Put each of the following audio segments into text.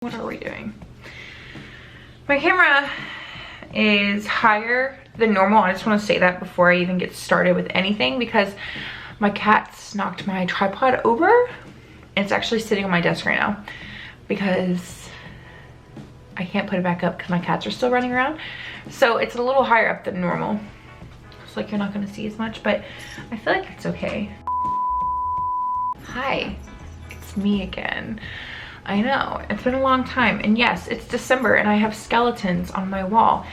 What are we doing? My camera is higher than normal. I just want to say that before I even get started with anything, because my cats knocked my tripod over and it's actually sitting on my desk right now because I can't put it back up because my cats are still running around. So it's a little higher up than normal. It's like you're not going to see as much, but I feel like it's okay. Hi, it's me again. I know, it's been a long time, and yes, it's December and I have skeletons on my wall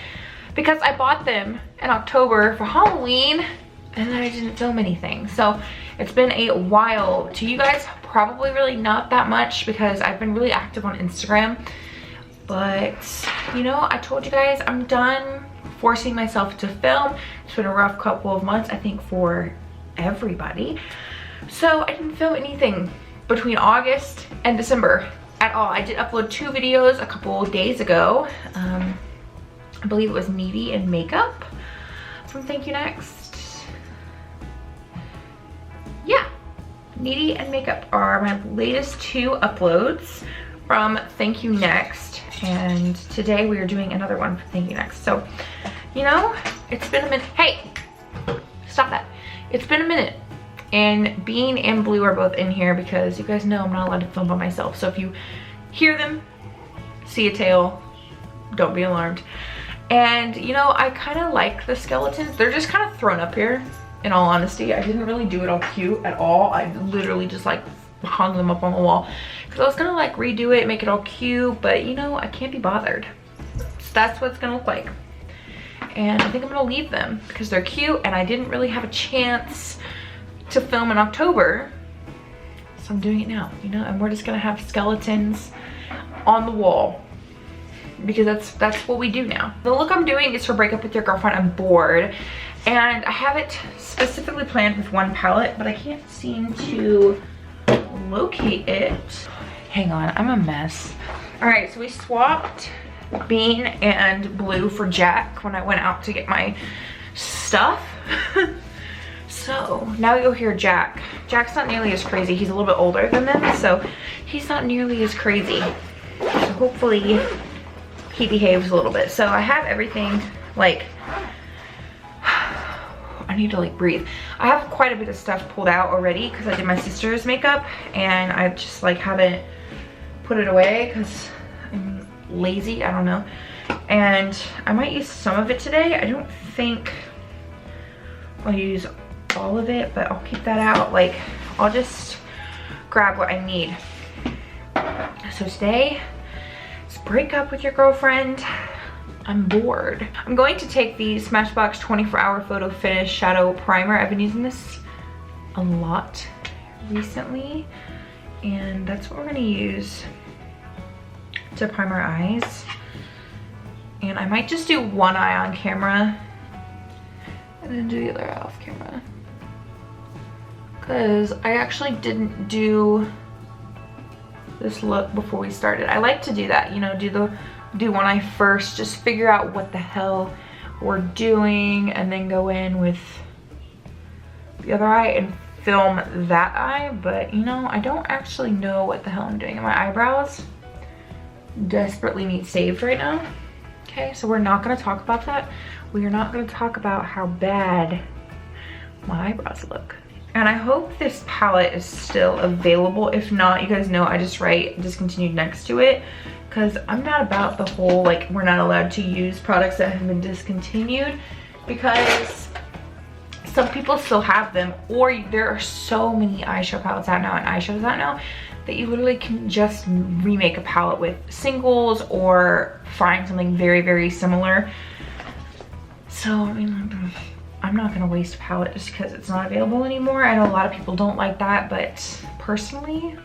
because I bought them in October for Halloween and then I didn't film anything. So it's been a while. To you guys, probably really not that much because I've been really active on Instagram, but you know, I told you guys I'm done forcing myself to film. It's been a rough couple of months, I think, for everybody. So I didn't film anything between August and December at all. I did upload 2 videos a couple days ago. I believe it was Needy and Makeup from Thank You Next. Yeah, Needy and Makeup are my latest 2 uploads from Thank You Next, and today we are doing another one for Thank You Next. So, you know, it's been a minute. Hey, stop that. It's been a minute. And Bean and Blue are both in here because you guys know I'm not allowed to film by myself. So if you hear them, see a tail, don't be alarmed. And you know, I kind of like the skeletons. They're just kind of thrown up here, in all honesty. I didn't really do it all cute at all. I literally just like hung them up on the wall because I was gonna like redo it, make it all cute, but you know, I can't be bothered. So that's what it's gonna look like. And I think I'm gonna leave them because they're cute and I didn't really have a chance to film in October, so I'm doing it now, you know, and we're just gonna have skeletons on the wall because that's what we do now. The look I'm doing is for Break Up With Your Girlfriend. I'm bored, and I have it specifically planned with one palette, but I can't seem to locate it. Hang on, I'm a mess. All right, so we swapped Bean and Blue for Jack when I went out to get my stuff. So now you'll hear Jack. Jack's not nearly as crazy. He's a little bit older than them, so he's not nearly as crazy. So hopefully he behaves a little bit. So I have everything, like, I need to like breathe. I have quite a bit of stuff pulled out already because I did my sister's makeup and I just like haven't put it away because I'm lazy, I don't know. And I might use some of it today. I don't think I'll use all of it, but I'll keep that out. Like, I'll just grab what I need. So today, let's break up with your girlfriend. I'm bored. I'm going to take the Smashbox 24-Hour Photo Finish Shadow Primer. I've been using this a lot recently, and that's what we're gonna use to prime our eyes. And I might just do one eye on camera and then do the other eye off camera, because I actually didn't do this look before we started. I like to do that, you know, do one eye first, just figure out what the hell we're doing, and then go in with the other eye and film that eye. But you know, I don't actually know what the hell I'm doing. My eyebrows desperately need saved right now. Okay, so we're not gonna talk about that. We are not gonna talk about how bad my eyebrows look. And I hope this palette is still available. If not, you guys know I just write discontinued next to it, because I'm not about the whole like we're not allowed to use products that have been discontinued, because some people still have them, or there are so many eyeshadow palettes out now and eyeshadows out now that you literally can just remake a palette with singles or find something very, very similar. So, I mean, I'm not gonna waste a palette just because it's not available anymore. I know a lot of people don't like that, but personally,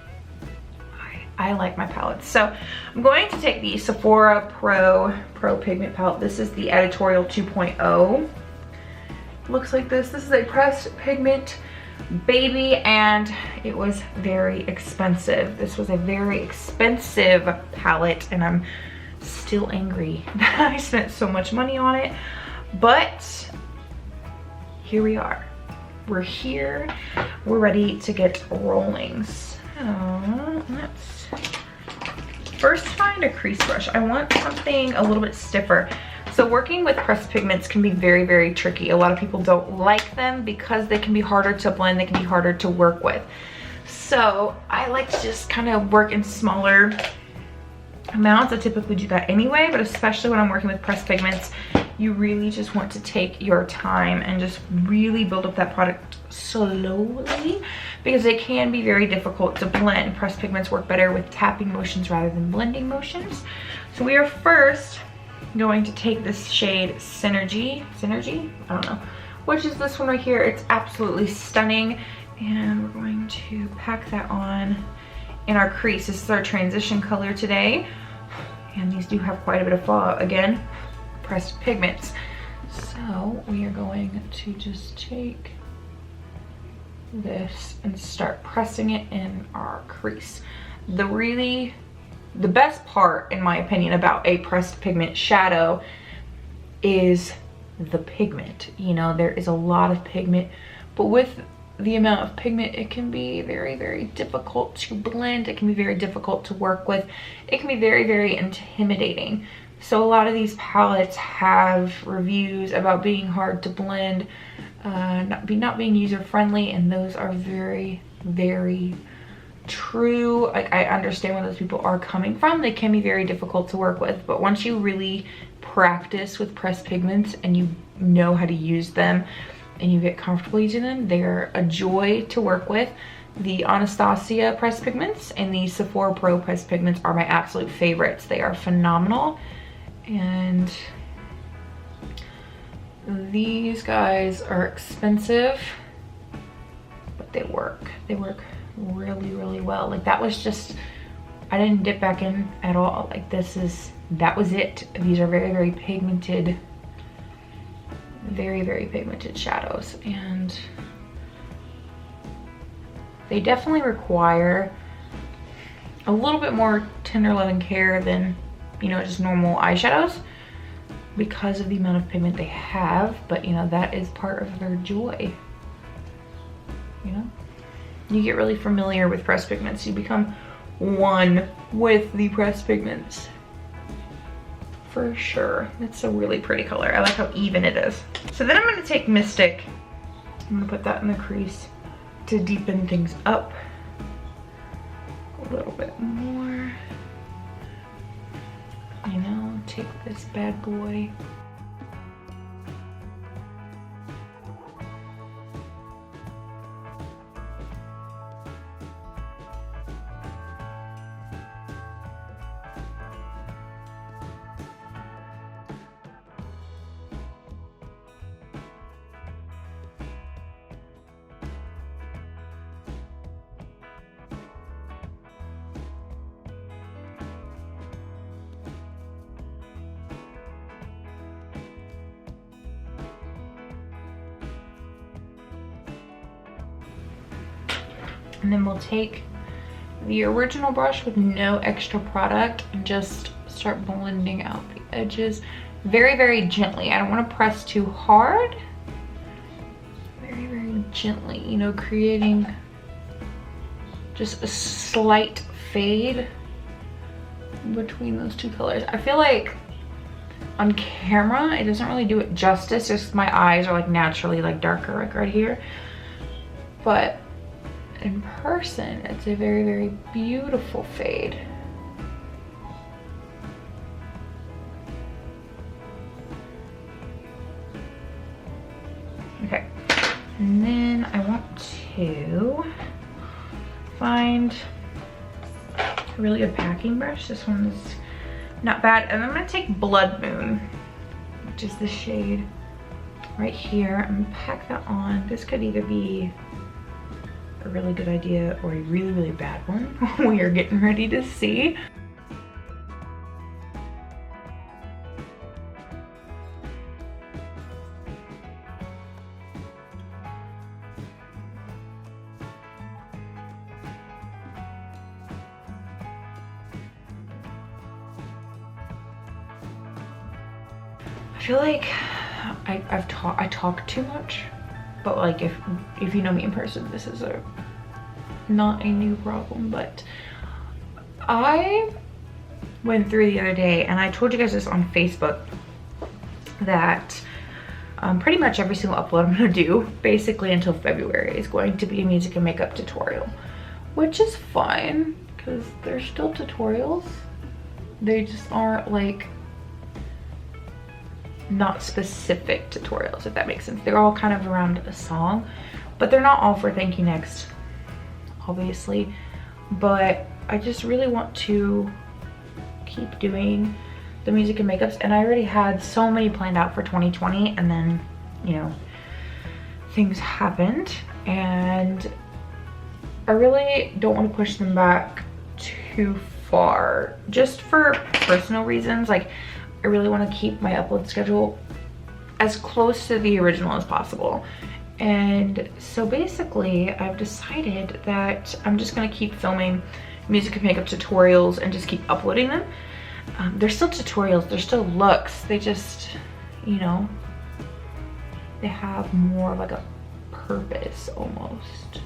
I like my palettes. So I'm going to take the Sephora Pro Pigment Palette. This is the Editorial 2.0. Looks like this. This is a pressed pigment baby, and it was very expensive. This was a very expensive palette, and I'm still angry that I spent so much money on it. But here we are. We're here. We're ready to get rolling. So let's first find a crease brush. I want something a little bit stiffer. So working with pressed pigments can be very, very tricky. A lot of people don't like them because they can be harder to blend, they can be harder to work with. So I like to just kind of work in smaller amounts. I typically do that anyway, but especially when I'm working with pressed pigments, you really just want to take your time and just really build up that product slowly, because it can be very difficult to blend. Pressed pigments work better with tapping motions rather than blending motions. So we are first going to take this shade Synergy, I don't know, which is this one right here. It's absolutely stunning, and we're going to pack that on in our crease. This is our transition color today, and these do have quite a bit of fallout. Again, pressed pigments. So we are going to just take this and start pressing it in our crease. The best part, in my opinion, about a pressed pigment shadow is the pigment. You know, there is a lot of pigment, but with the amount of pigment, it can be very, very difficult to blend. It can be very difficult to work with. It can be very, very intimidating. So a lot of these palettes have reviews about being hard to blend, not being user-friendly, and those are very, very true. Like, I understand where those people are coming from. They can be very difficult to work with, but once you really practice with pressed pigments and you know how to use them and you get comfortable using them, they're a joy to work with. The Anastasia pressed pigments and the Sephora Pro pressed pigments are my absolute favorites. They are phenomenal, and these guys are expensive, but they work. They work really, really well. Like, that was just, I didn't dip back in at all. Like, that was it. These are very, very pigmented, very, very pigmented shadows, and they definitely require a little bit more tender loving care than, you know, just normal eyeshadows because of the amount of pigment they have. But, you know, that is part of their joy. You know, you get really familiar with pressed pigments. You become one with the pressed pigments. For sure. It's a really pretty color. I like how even it is. So then I'm going to take Mystic. I'm going to put that in the crease to deepen things up a little bit more. You know, take this bad boy. And then we'll take the original brush with no extra product and just start blending out the edges very, very gently. I don't want to press too hard. Very, very gently, you know, creating just a slight fade between those two colors. I feel like on camera, it doesn't really do it justice. Just my eyes are like naturally like darker like right here. But in person, it's a very, very beautiful fade. Okay, and then I want to find a really good packing brush. This one's not bad. And I'm gonna take Blood Moon, which is the shade right here. I'm gonna pack that on. This could either be a really good idea or a really, really bad one. We are getting ready to see. I feel like I talk too much. But like, if you know me in person, this is not a new problem. But I went through the other day, and I told you guys this on Facebook, that pretty much every single upload I'm gonna do, basically until February, is going to be a music and makeup tutorial, which is fine because they're still tutorials. They just aren't like not specific tutorials, if that makes sense. They're all kind of around a song, but they're not all for Thank You Next, obviously. But I just really want to keep doing the music and makeups, and I already had so many planned out for 2020, and then, you know, things happened, and I really don't want to push them back too far, just for personal reasons. Like, I really want to keep my upload schedule as close to the original as possible. And so basically I've decided that I'm just going to keep filming music and makeup tutorials and just keep uploading them. They're still tutorials, they're still looks, they just, you know, they have more of like a purpose almost.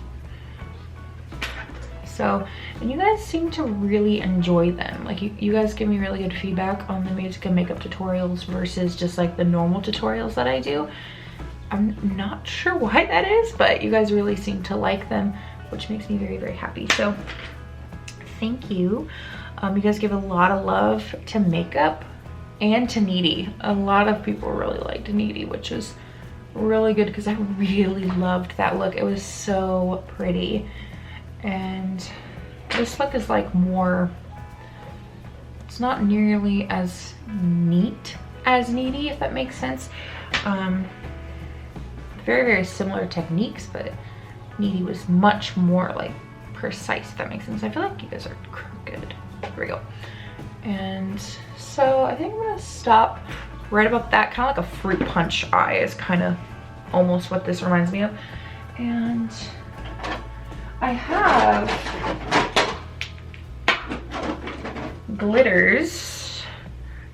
So, and you guys seem to really enjoy them. Like, you guys give me really good feedback on the music and makeup tutorials versus just like the normal tutorials that I do. I'm not sure why that is, but you guys really seem to like them, which makes me very, very happy. So thank you. You guys give a lot of love to makeup and to Needy. A lot of people really liked Needy, which is really good because I really loved that look. It was so pretty. And this look is like more, it's not nearly as neat as Needy, if that makes sense. Very, very similar techniques, but Needy was much more like precise, if that makes sense. I feel like you guys are crooked. There we go. And so I think I'm gonna stop right about that. Kind of like a fruit punch eye is kind of almost what this reminds me of. And I have glitters.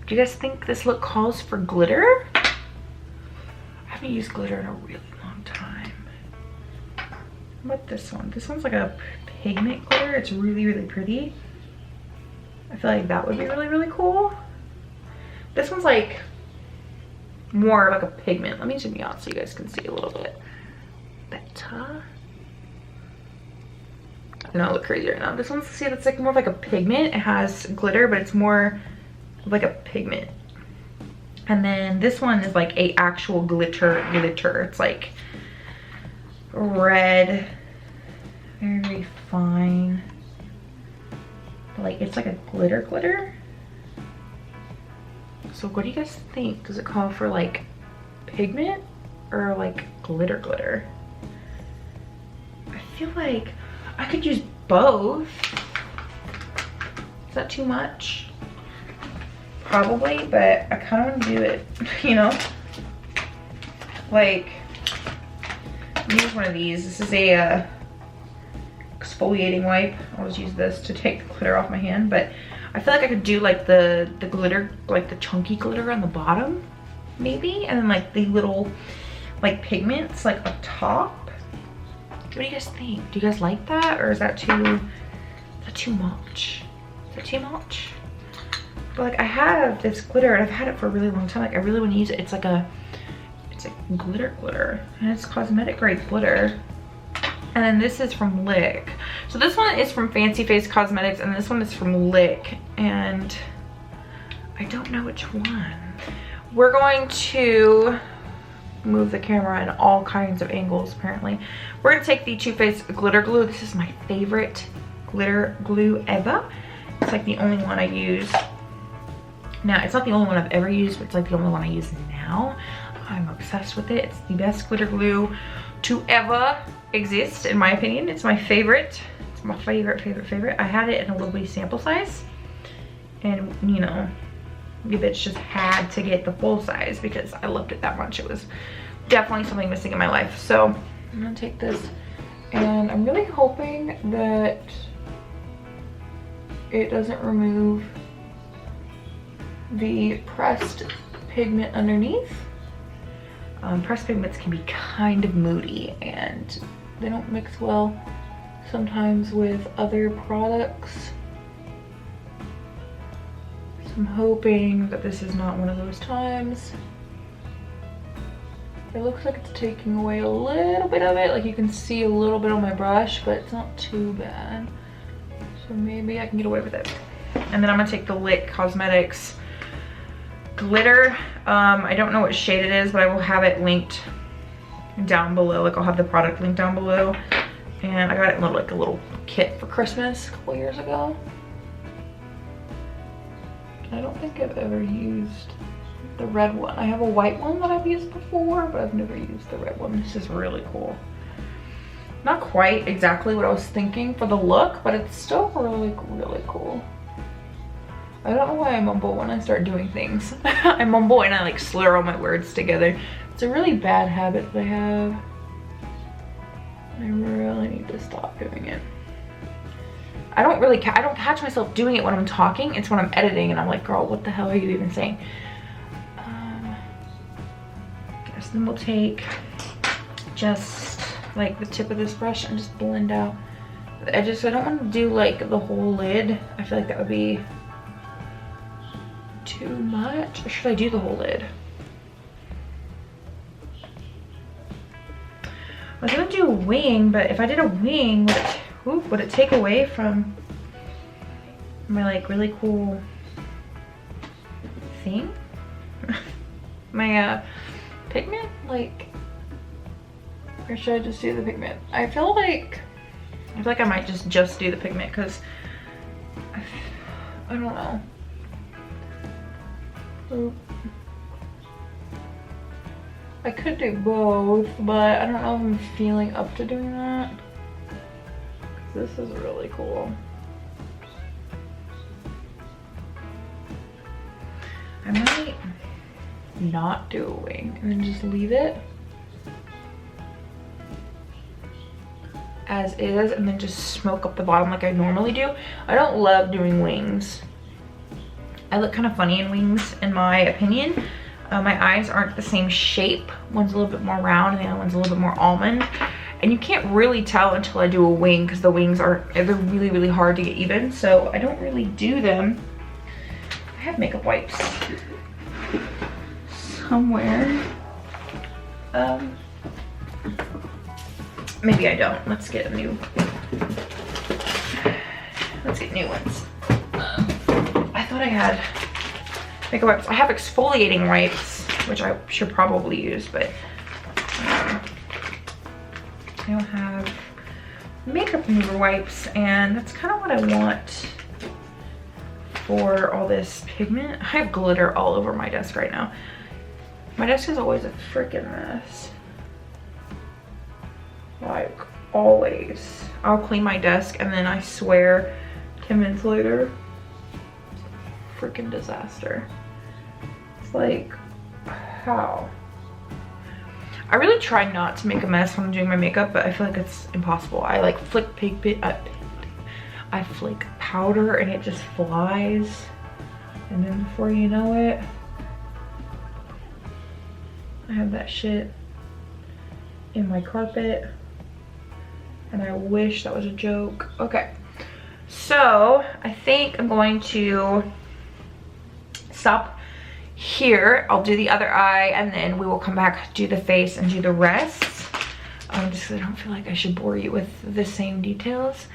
Do you guys think this look calls for glitter? I haven't used glitter in a really long time. How about this one? This one's like a pigment glitter. It's really, really pretty. I feel like that would be really, really cool. This one's like more like a pigment. Let me zoom you out so you guys can see a little bit better. I know I look crazy right now. This one's, see, that's like more of like a pigment. It has glitter, but it's more like a pigment. And then this one is like a actual glitter. It's like red, very, very fine. Like, it's like a glitter. So what do you guys think? Does it call for like pigment or like glitter? I feel like I could use both. Is that too much? Probably, but I kind of want to do it, you know? Like, use one of these. This is a exfoliating wipe. I always use this to take the glitter off my hand, but I feel like I could do like the glitter, like the chunky glitter on the bottom, maybe, and then like the little like pigments like up top. What do you guys think? Do you guys like that, or is that too much? Is that too much? But like, I have this glitter and I've had it for a really long time. Like, I really want to use it. It's like glitter, and it's cosmetic grade glitter. And then this is from Lick. So this one is from Fancy Face Cosmetics, and this one is from Lick, and I don't know which one. We're going to move the camera in all kinds of angles, apparently. We're gonna take the Too Faced glitter glue. This is my favorite glitter glue ever. It's like the only one I use. Now, it's not the only one I've ever used, but it's like the only one I use now. I'm obsessed with it. It's the best glitter glue to ever exist, in my opinion. It's my favorite. It's my favorite. I had it in a little bitty sample size, and you know, the bitch just had to get the full size because I loved it that much. It was definitely something missing in my life. So I'm gonna take this, and I'm really hoping that it doesn't remove the pressed pigment underneath. Pressed pigments can be kind of moody, and they don't mix well sometimes with other products. I'm hoping that this is not one of those times. It looks like it's taking away a little bit of it. Like you can see a little bit on my brush, but it's not too bad. So maybe I can get away with it. And then I'm gonna take the Lit Cosmetics glitter. I don't know what shade it is, but I will have it linked down below. Like I'll have the product linked down below. And I got it in like a little kit for Christmas a couple years ago. I don't think I've ever used the red one. I have a white one that I've used before, but I've never used the red one. This is really cool. Not quite exactly what I was thinking for the look, but it's still really, really cool. I don't know why I mumble when I start doing things. I mumble and I like slur all my words together. It's a really bad habit that I have. I really need to stop doing it. I don't catch myself doing it when I'm talking. It's when I'm editing and I'm like, girl, what the hell are you even saying? Guess then we'll take just like the tip of this brush and just blend out the edges. So I don't want to do like the whole lid. I feel like that would be too much. Or should I do the whole lid? I was gonna do a wing, but if I did a wing, would it take away from my like really cool thing? My pigment? Like, or should I just do the pigment? I feel like I might just do the pigment because I don't know. Oop. I could do both, but I don't know if I'm feeling up to doing that. This is really cool. I might not do a wing and then just leave it as is and then just smoke up the bottom like I normally do. I don't love doing wings. I look kind of funny in wings in my opinion. My eyes aren't the same shape. One's a little bit more round and the other one's a little bit more almond. And you can't really tell until I do a wing because the wings they're really, really hard to get even. So I don't really do them. I have makeup wipes somewhere. Maybe I don't. Let's get new ones. I thought I had makeup wipes. I have exfoliating wipes, which I should probably use, but I don't have makeup remover wipes, and that's kind of what I want for all this pigment. I have glitter all over my desk right now. My desk is always a freaking mess. Like, always. I'll clean my desk and then I swear 10 minutes later, freaking disaster. It's like, how? I really try not to make a mess when I'm doing my makeup, but I feel like it's impossible. I like flick I flick powder and it just flies. And then before you know it, I have that shit in my carpet. And I wish that was a joke. Okay, so I think I'm going to stop here. I'll do the other eye and then we will come back, do the face and do the rest. Just because I don't feel like I should bore you with the same details.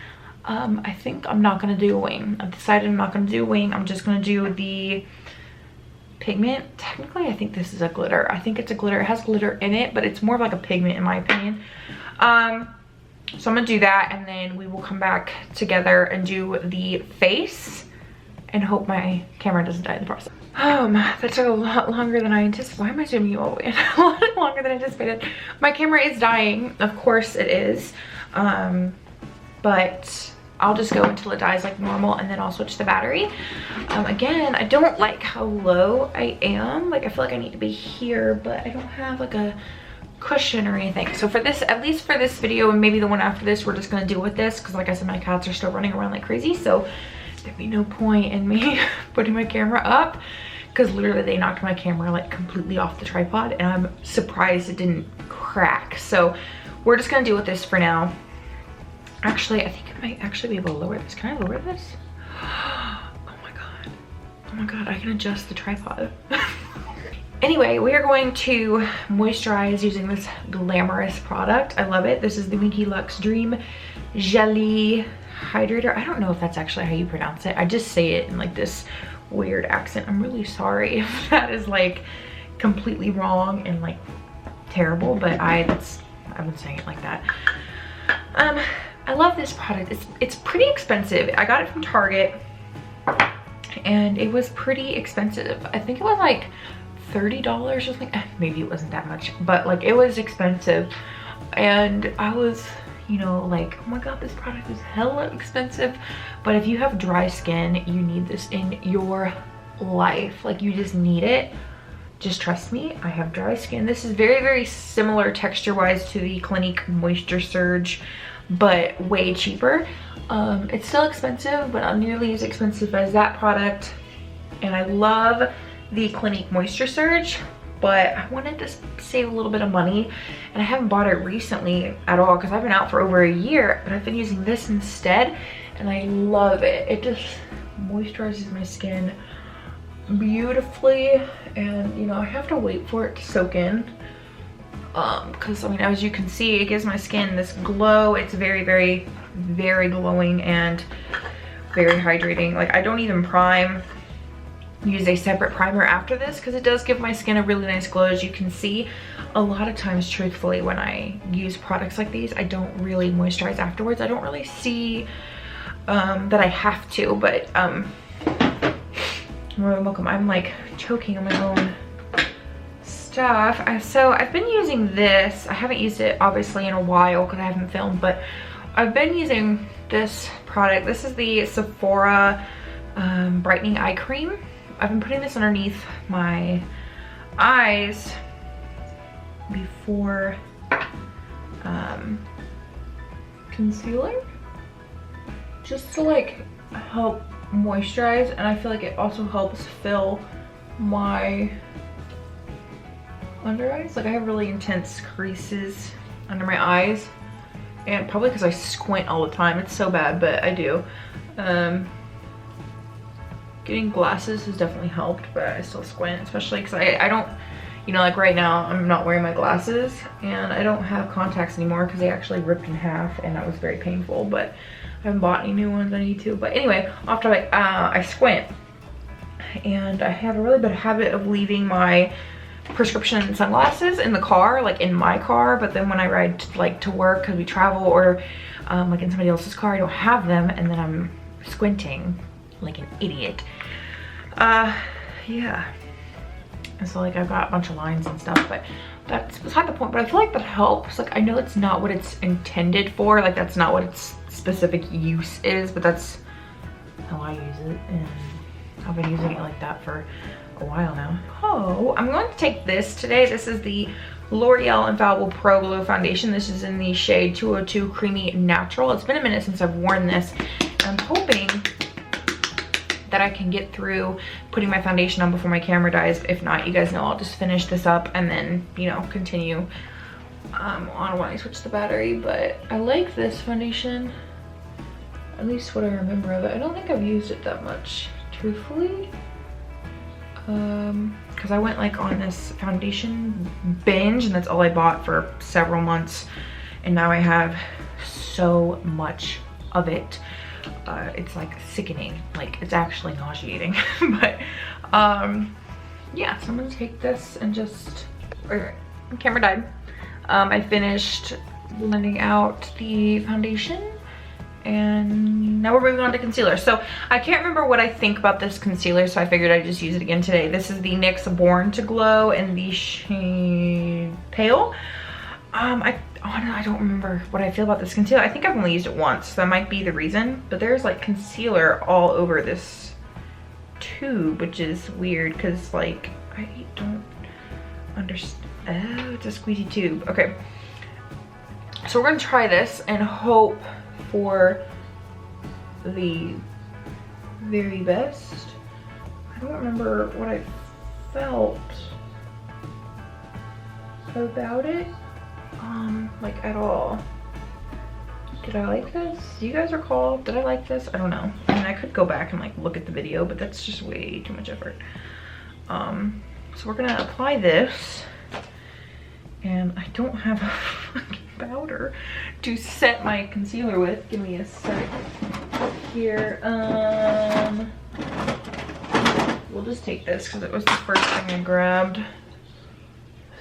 I think I'm not gonna do a wing. I've decided I'm not gonna do a wing. I'm just gonna do the pigment. Technically, I think this is a glitter. I think it's a glitter. It has glitter in it, but it's more of like a pigment in my opinion. So I'm gonna do that and then we will come back together and do the face and hope my camera doesn't die in the process. That took a lot longer than I anticipated. Why am I zooming you all the way in? A lot longer than I anticipated. My camera is dying. Of course it is. But I'll just go until it dies like normal and then I'll switch the battery. Again, I don't like how low I am. Like I feel like I need to be here, but I don't have like a cushion or anything. So for this, at least for this video and maybe the one after this, we're just gonna deal with this because like I said, my cats are still running around like crazy. So there'd be no point in me putting my camera up because literally they knocked my camera like completely off the tripod and I'm surprised it didn't crack. So we're just gonna deal with this for now. Actually, I think I might actually be able to lower this. Can I lower this? Oh my god. Oh my God, I can adjust the tripod. Anyway, we are going to moisturize using this glamorous product. I love it. This is the Winky Lux Dream Jelly Hydrator. I don't know if that's actually how you pronounce it. I just say it in like this weird accent. I'm really sorry if that is like completely wrong and like terrible, but I've been saying it like that. I love this product. It's pretty expensive. I got it from Target and it was pretty expensive. I think it was like $30 or something. Maybe it wasn't that much, but like it was expensive. And I was, you know, like, oh my God, this product is hella expensive. But if you have dry skin, you need this in your life. Like, you just need it. Just trust me, I have dry skin. This is very, very similar texture-wise to the Clinique Moisture Surge, but way cheaper. It's still expensive, but not nearly as expensive as that product. And I love the Clinique Moisture Surge, but I wanted to save a little bit of money, and I haven't bought it recently at all because I've been out for over a year, but I've been using this instead, and I love it. It just moisturizes my skin beautifully, and you know, I have to wait for it to soak in because I mean, as you can see, it gives my skin this glow. It's very, very, very glowing and very hydrating. Like, I don't even prime. Use a separate primer after this because it does give my skin a really nice glow. As you can see, a lot of times, truthfully, when I use products like these, I don't really moisturize afterwards. I don't really see that I have to, but you're welcome. I'm like choking on my own stuff. So I've been using this. I haven't used it obviously in a while because I haven't filmed, but I've been using this product. This is the Sephora brightening eye cream. I've been putting this underneath my eyes before concealer, just to like help moisturize, and I feel like it also helps fill my under eyes. Like, I have really intense creases under my eyes, and probably because I squint all the time. It's so bad, but I do. Getting glasses has definitely helped, but I still squint, especially because I don't, you know, like right now I'm not wearing my glasses and I don't have contacts anymore because they actually ripped in half and that was very painful, but I haven't bought any new ones. I need to. But anyway, off topic, I squint, and I have a really bad habit of leaving my prescription sunglasses in the car, like in my car, but then when I ride to work because we travel, or like in somebody else's car, I don't have them, and then I'm squinting like an idiot. Yeah, and so like I've got a bunch of lines and stuff, but that's beside the point. But I feel like that helps. Like, I know it's not what it's intended for, like that's not what its specific use is, but that's how I use it, and I've been using it like that for a while now. Oh, I'm going to take this today. This is the L'Oreal Infallible Pro Glow Foundation. This is in the shade 202 Creamy Natural. It's been a minute since I've worn this. I'm hoping that I can get through putting my foundation on before my camera dies. If not, you guys know I'll just finish this up and then, you know, continue on when I switch the battery. But I like this foundation, at least what I remember of it. I don't think I've used it that much, truthfully, because I went like on this foundation binge, and that's all I bought for several months, and now I have so much of it. It's like sickening, like it's actually nauseating. But yeah, so I'm gonna take this and just, my camera died. I finished blending out the foundation, and now we're moving on to concealer. So I can't remember what I think about this concealer, so I figured I'd just use it again today. This is the NYX Born to Glow in the shade Pale. I don't remember what I feel about this concealer. I think I've only used it once, so that might be the reason. But there's like concealer all over this tube, which is weird because like I don't understand. Oh, it's a squeezy tube. Okay, so we're gonna try this and hope for the very best. I don't remember what I felt about it, like at all. Did I like this? Do you guys recall? Did I like this? I don't know. I mean, I could go back and like look at the video, but that's just way too much effort. So we're gonna apply this, and I don't have a fucking powder to set my concealer with. Give me a sec here. We'll just take this because it was the first thing I grabbed.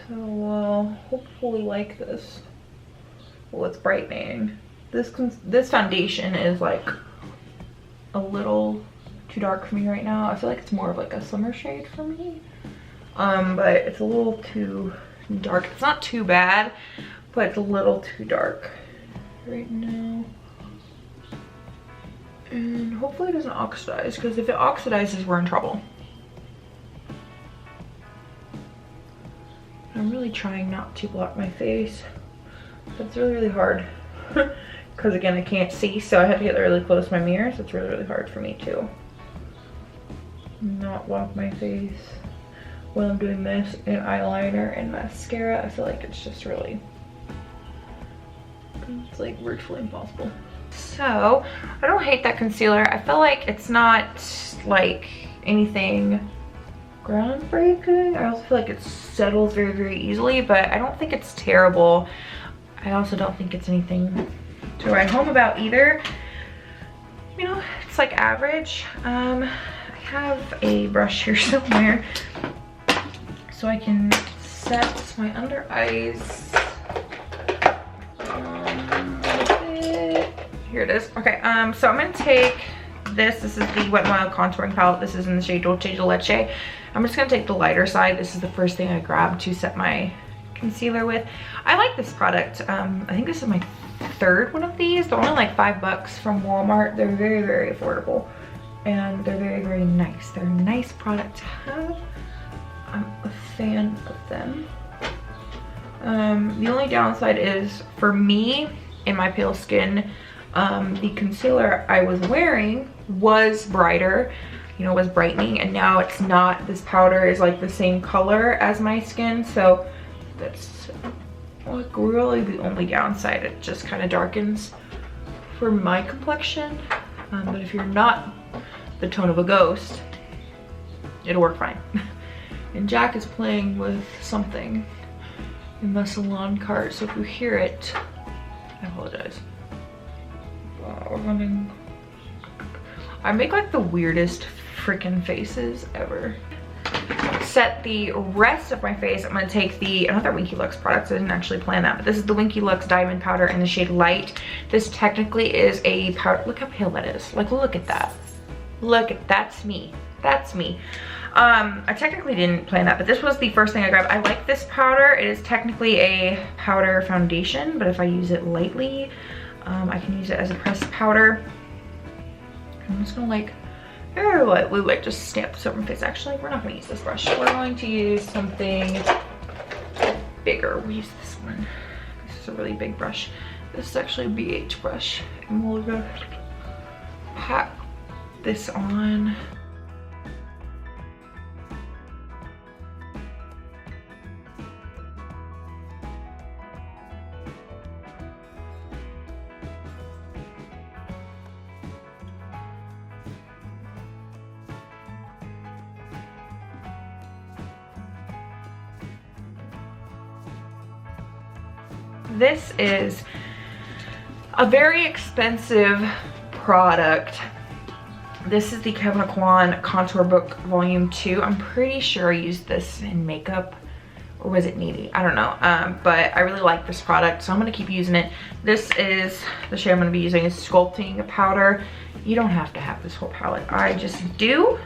So hopefully like this. Well, it's brightening. This foundation is like a little too dark for me right now. I feel like it's more of like a summer shade for me. But it's a little too dark. It's not too bad, but it's a little too dark right now. And hopefully it doesn't oxidize, because if it oxidizes, we're in trouble. I'm really trying not to block my face, but it's really, really hard. Because again, I can't see, so I have to get really close to my mirror, so it's really, really hard for me to not block my face when I'm doing this and eyeliner and mascara. I feel like it's just really, it's like virtually impossible. So I don't hate that concealer. I feel like it's not like anything groundbreaking. I also feel like it settles very, very easily, but I don't think it's terrible. I also don't think it's anything to write home about either. You know, it's like average. I have a brush here somewhere so I can set my under eyes. Here it is. Okay, so I'm gonna take this. This is the Wet n Wild contouring palette. This is in the shade Dolce de Leche. I'm just gonna take the lighter side. This is the first thing I grabbed to set my concealer with. I like this product. I think this is my third one of these. They're only like $5 from Walmart. They're very, very affordable, and they're very, very nice. They're a nice product to have. I'm a fan of them. The only downside is, for me, in my pale skin, the concealer I was wearing was brighter, you know, was brightening, and now it's not. This powder is like the same color as my skin, so that's like really the only downside. It just kind of darkens for my complexion, but if you're not the tone of a ghost, it'll work fine. And Jack is playing with something in the salon cart, so if you hear it, I apologize. We're running. I make like the weirdest freaking faces ever. Set the rest of my face. I'm gonna take another Winky Lux product. I didn't actually plan that, but this is the Winky Lux Diamond Powder in the shade Light. This technically is a powder. Look how pale that is. Like, look at that. Look at, that's me. That's me. I technically didn't plan that, but this was the first thing I grabbed. I like this powder. It is technically a powder foundation, but if I use it lightly, I can use it as a pressed powder. I'm just gonna like, we like just stamp this over my face. Actually, we're not gonna use this brush. We're going to use something bigger. We'll use this one. This is a really big brush. This is actually a BH brush. And we'll go pack this on. This is a very expensive product. This is the Kevyn Aucoin Contour Book Volume 2. I'm pretty sure I used this in makeup, or was it Needy? I don't know, but I really like this product, so I'm gonna keep using it. This is the shade I'm gonna be using, is Sculpting Powder. You don't have to have this whole palette. I just do.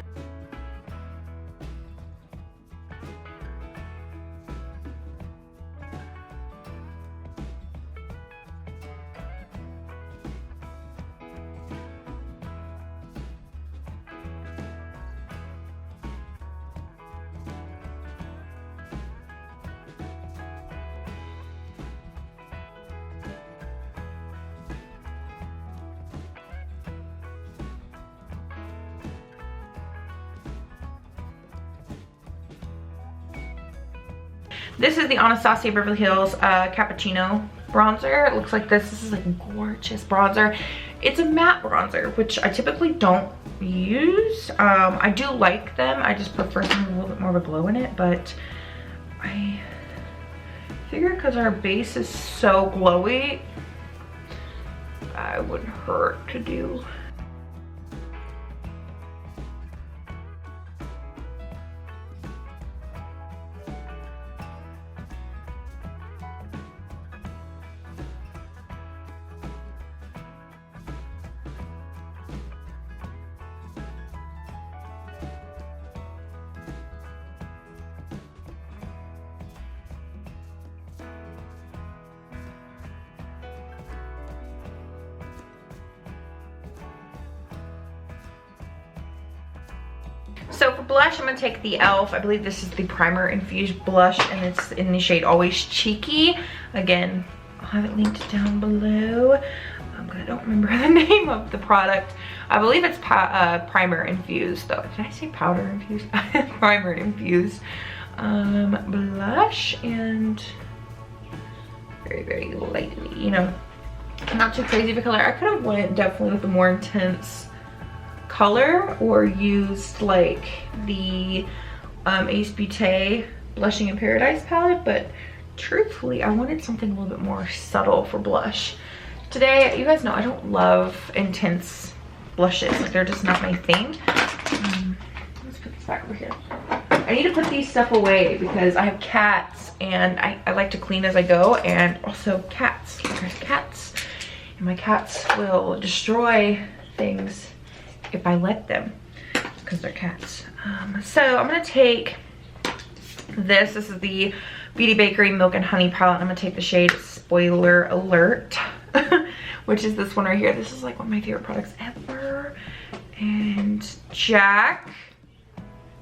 This is the Anastasia Beverly Hills Cappuccino bronzer. It looks like this. This is a gorgeous bronzer. It's a matte bronzer, which I typically don't use. I do like them. I just prefer something with a little bit more of a glow in it, but I figure because our base is so glowy, I wouldn't hurt to do. So for blush, I'm gonna take the e.l.f. I believe this is the primer infused blush, and it's in the shade Always Cheeky. Again, I'll have it linked down below. But I don't remember the name of the product. I believe it's primer infused though. Did I say powder infused? Primer infused blush, and very, very lightly, you know, not too crazy of a color. I could have went definitely with a more intense color or used like the Ace Beauté Blushing in Paradise palette, but truthfully I wanted something a little bit more subtle for blush. Today, you guys know I don't love intense blushes. Like, they're just not my thing. Let's put this back over here. I need to put these stuff away because I have cats, and I like to clean as I go, and also cats. There's cats, and my cats will destroy things if I let them, because they're cats. So I'm gonna take this. This is the Beauty Bakery Milk and Honey palette. I'm gonna take the shade Spoiler Alert, which is this one right here. This is like one of my favorite products ever. And Jack,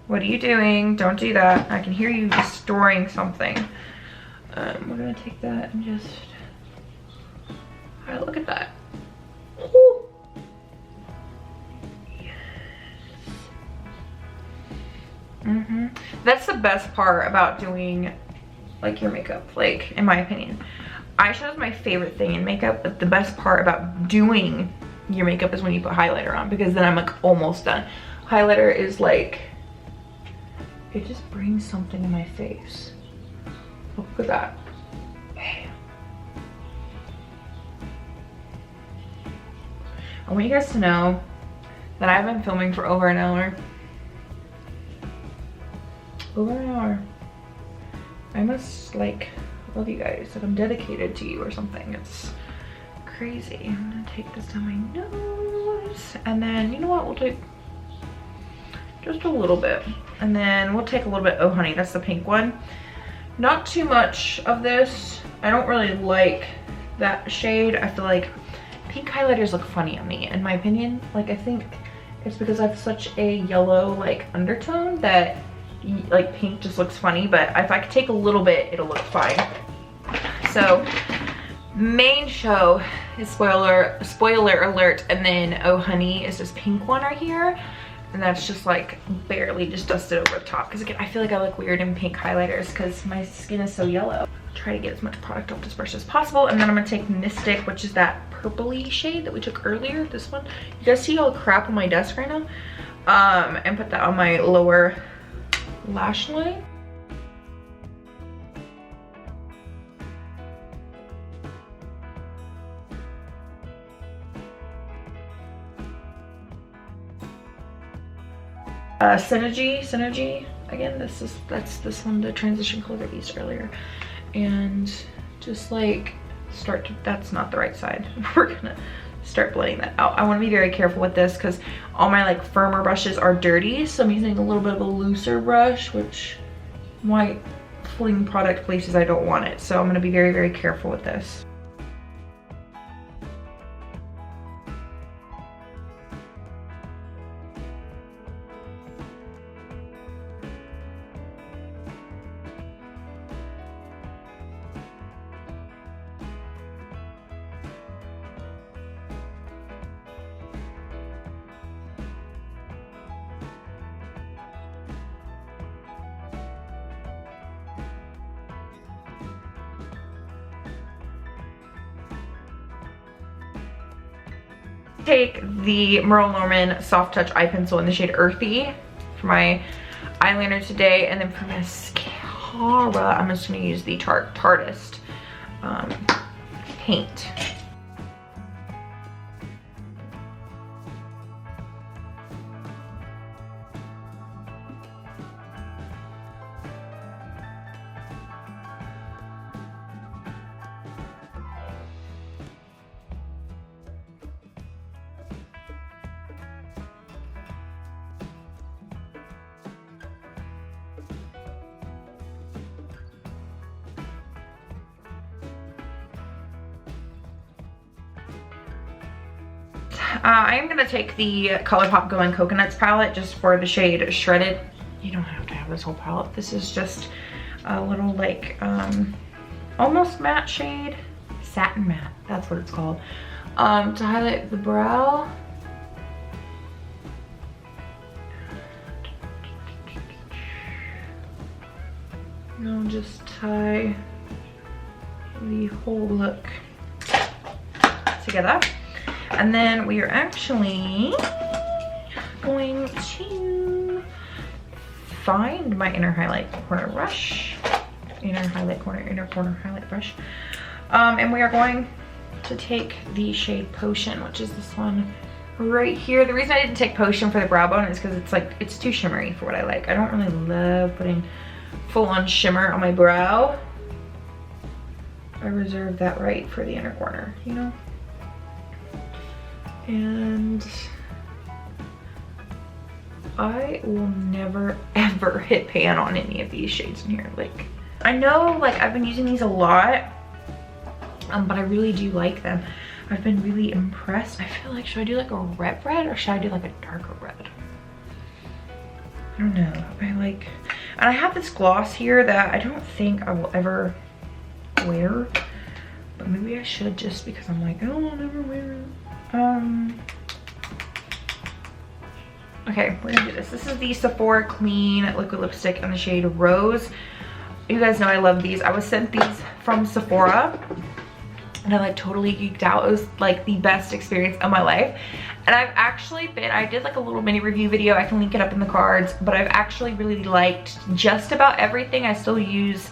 what are you doing? Don't do that. I can hear you destroying something. We're gonna take that and just, all right, look at that. Woo. That's the best part about doing like your makeup, like in my opinion. Eyeshadow is my favorite thing in makeup, but the best part about doing your makeup is when you put highlighter on, because then I'm like almost done. Highlighter is like, it just brings something in my face. Look at that. Bam. I want you guys to know that I've been filming for over an hour. Over an hour. I must like love you guys, that I'm dedicated to you or something. It's crazy. I'm gonna take this down my nose, and then you know what, we'll take just a little bit, and then we'll take a little bit. Oh honey, that's the pink one. Not too much of this. I don't really like that shade. I feel like pink highlighters look funny on me, in my opinion. Like, I think it's because I have such a yellow like undertone that like pink just looks funny, but if I could take a little bit, it'll look fine. So main show is spoiler alert, and then Oh Honey is this pink one right here, and that's just like barely just dusted over the top, because again, I feel like I look weird in pink highlighters because my skin is so yellow. Try to get as much product off this brush as possible, and then I'm gonna take Mystic, which is that purpley shade that we took earlier, this one. You guys see all the crap on my desk right now? And put that on my lower lash line. Synergy again, that's this one, the transition color that I used earlier, and just like start to, that's not the right side. We're gonna start blending that out. I want to be very careful with this because all my like firmer brushes are dirty, so I'm using a little bit of a looser brush, which might fling product places I don't want it, so I'm going to be very, very careful with this. Take the Merle Norman Soft Touch Eye Pencil in the shade Earthy for my eyeliner today. And then for mascara, I'm just gonna use the Tartist paint. I am gonna take the ColourPop Glowing Coconuts palette just for the shade Shredded. You don't have to have this whole palette. This is just a little like almost matte shade. Satin matte, that's what it's called. To highlight the brow. And I'll just tie the whole look together. And then we are actually going to find my inner highlight corner brush. Inner corner highlight brush. And we are going to take the shade Potion, which is this one right here. The reason I didn't take Potion for the brow bone is because it's too shimmery for what I like. I don't really love putting full-on shimmer on my brow. I reserve that right for the inner corner, you know? And I will never ever hit pan on any of these shades in here. Like, I know like I've been using these a lot, but I really do like them. I've been really impressed. I feel like, should I do like a red or should I do like a darker red? I don't know. And I have this gloss here that I don't think I will ever wear, but maybe I should, just because I'm like, oh, I'll never wear it. Okay, we're gonna do this. This is the Sephora Clean Liquid Lipstick in the shade Rose. You guys know I love these. I was sent these from Sephora and I like totally geeked out. It was like the best experience of my life. And I've actually I did like a little mini review video. I can link it up in the cards, but I've actually really liked just about everything. I still use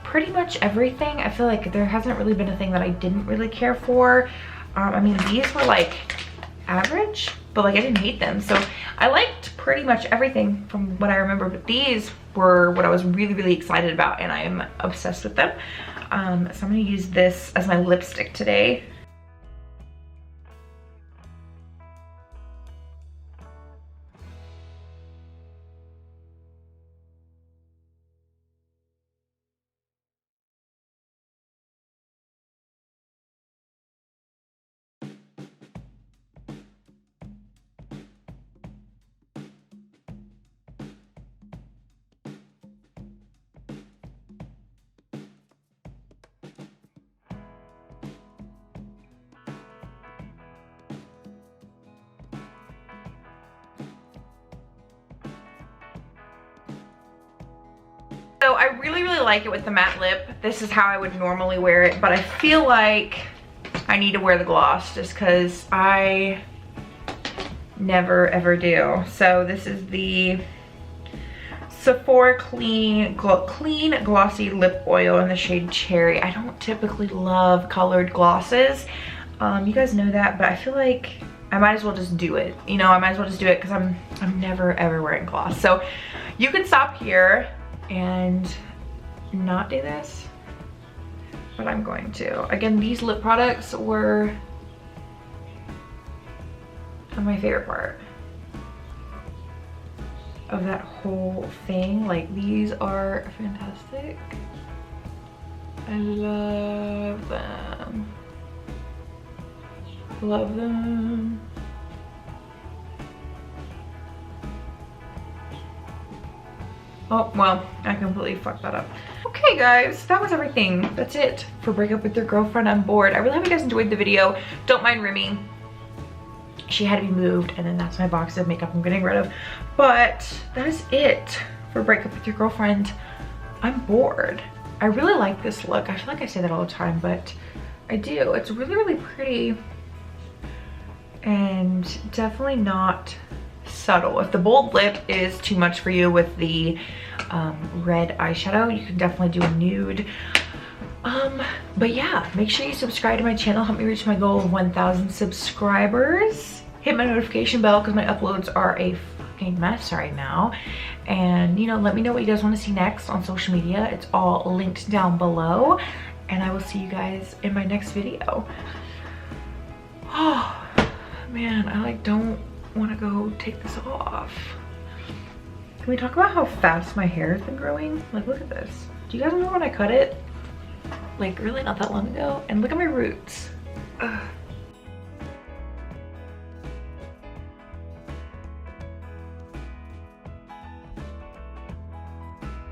pretty much everything. I feel like there hasn't really been a thing that I didn't really care for. I mean, these were like average, but like I didn't hate them. So I liked pretty much everything from what I remember, but these were what I was really, really excited about, and I am obsessed with them. So I'm gonna use this as my lipstick today. So I really, really like it with the matte lip. This is how I would normally wear it, but I feel like I need to wear the gloss just because I never ever do. So this is the Sephora Clean Glossy Lip Oil in the shade Cherry. I don't typically love colored glosses. You guys know that, but I feel like I might as well just do it. You know, I might as well just do it because I'm never ever wearing gloss. So you can stop here and not do this, but I'm going to. Again, these lip products were my favorite part of that whole thing. Like, these are fantastic. I love them. Love them. Oh, well, I completely fucked that up. Okay, guys, that was everything. That's it for Break Up With Your Girlfriend. I'm bored. I really hope you guys enjoyed the video. Don't mind Remy. She had to be moved, and then that's my box of makeup I'm getting rid of. But that is it for Break Up With Your Girlfriend. I'm bored. I really like this look. I feel like I say that all the time, but I do. It's really, really pretty. and definitely not subtle. If the bold lip is too much for you with the red eyeshadow, you can definitely do a nude. But yeah, make sure you subscribe to my channel, help me reach my goal of 1,000 subscribers. Hit my notification bell because my uploads are a fucking mess right now. And you know, let me know what you guys want to see next on social media. It's all linked down below. And I will see you guys in my next video. Oh man, I like don't want to go take this off. Can we talk about how fast my hair has been growing? Like, look at this. Do you guys remember when I cut it? Like really not that long ago? And look at my roots. Ugh.